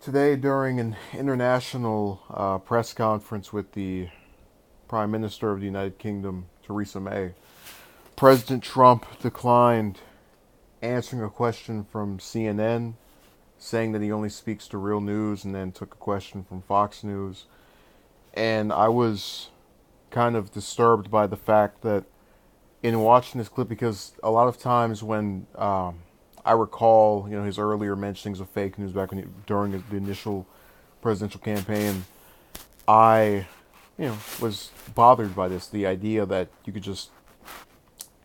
Today, during an international press conference with the Prime Minister of the United Kingdom, Theresa May, President Trump declined answering a question from CNN, saying that he only speaks to real news, and then took a question from Fox News. And I was kind of disturbed by the fact that in watching this clip, because a lot of times when I recall, his earlier mentionings of fake news back during the initial presidential campaign, I, was bothered by this. The idea that you could just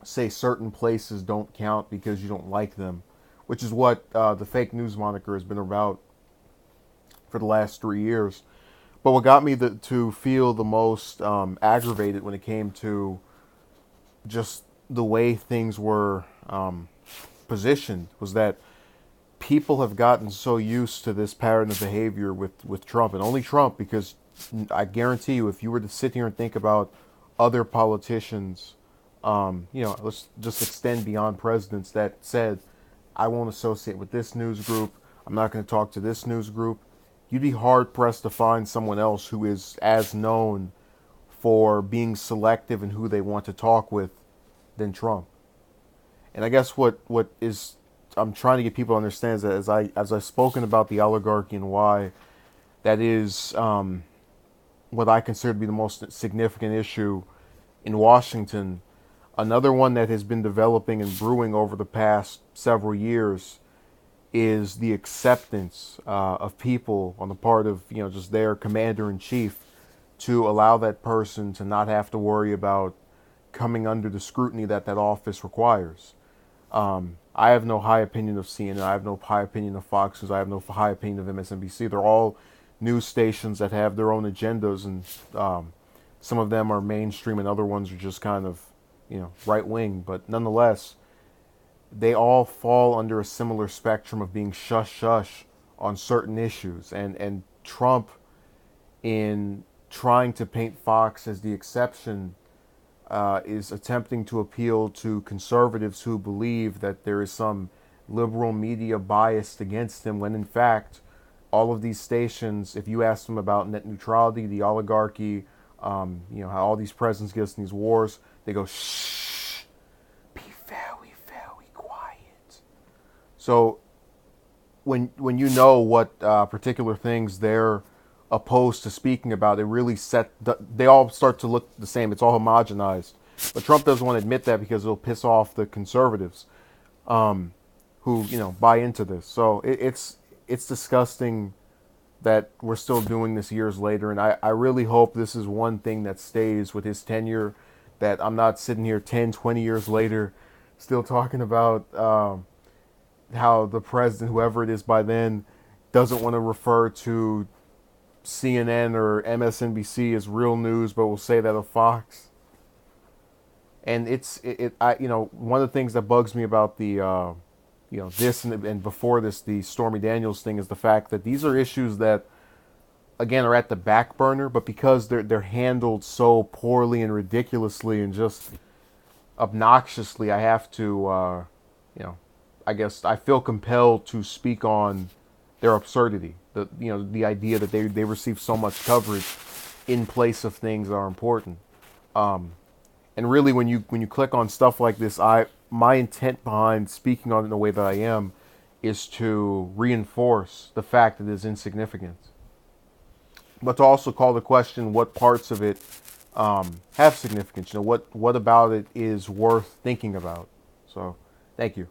say certain places don't count because you don't like them, which is what the fake news moniker has been about for the last 3 years. But what got me to feel the most aggravated when it came to just the way things were positioned was that people have gotten so used to this pattern of behavior with Trump, and only Trump, because I guarantee you, if you were to sit here and think about other politicians, let's just extend beyond presidents that said, I won't associate with this news group, I'm not going to talk to this news group, you'd be hard pressed to find someone else who is as known for being selective in who they want to talk with than Trump. And I guess what is I'm trying to get people to understand is that as I've spoken about the oligarchy and why that is what I consider to be the most significant issue in Washington, another one that has been developing and brewing over the past several years is the acceptance of people on the part of just their commander in chief to allow that person to not have to worry about coming under the scrutiny that office requires. I have no high opinion of CNN. I have no high opinion of Fox News. I have no high opinion of MSNBC. They're all news stations that have their own agendas, and some of them are mainstream, and other ones are just kind of, right wing. But nonetheless, they all fall under a similar spectrum of being shush on certain issues. And Trump, in trying to paint Fox as the exception, is attempting to appeal to conservatives who believe that there is some liberal media biased against him, when in fact, all of these stations, if you ask them about net neutrality, the oligarchy, how all these presidents get us in these wars, they go, shh, be very, very quiet. So when you know what particular things they're opposed to speaking about, it really they all start to look the same. It's all homogenized. But Trump doesn't want to admit that because it'll piss off the conservatives who buy into this. So it's disgusting that we're still doing this years later, and I really hope this is one thing that stays with his tenure, that I'm not sitting here 10, 20 years later still talking about how the president, whoever it is by then, doesn't want to refer to CNN or MSNBC as real news, but will say that of Fox. And one of the things that bugs me about the this and before this, the Stormy Daniels thing, is the fact that these are issues that, again, are at the back burner, but because they're handled so poorly and ridiculously and just obnoxiously, I have to I guess I feel compelled to speak on their absurdity. The idea that they receive so much coverage in place of things that are important. And really, when you click on stuff like this, my intent behind speaking on it in the way that I am is to reinforce the fact that it is insignificant, but to also call the question what parts of it have significance. What about it is worth thinking about. So, thank you.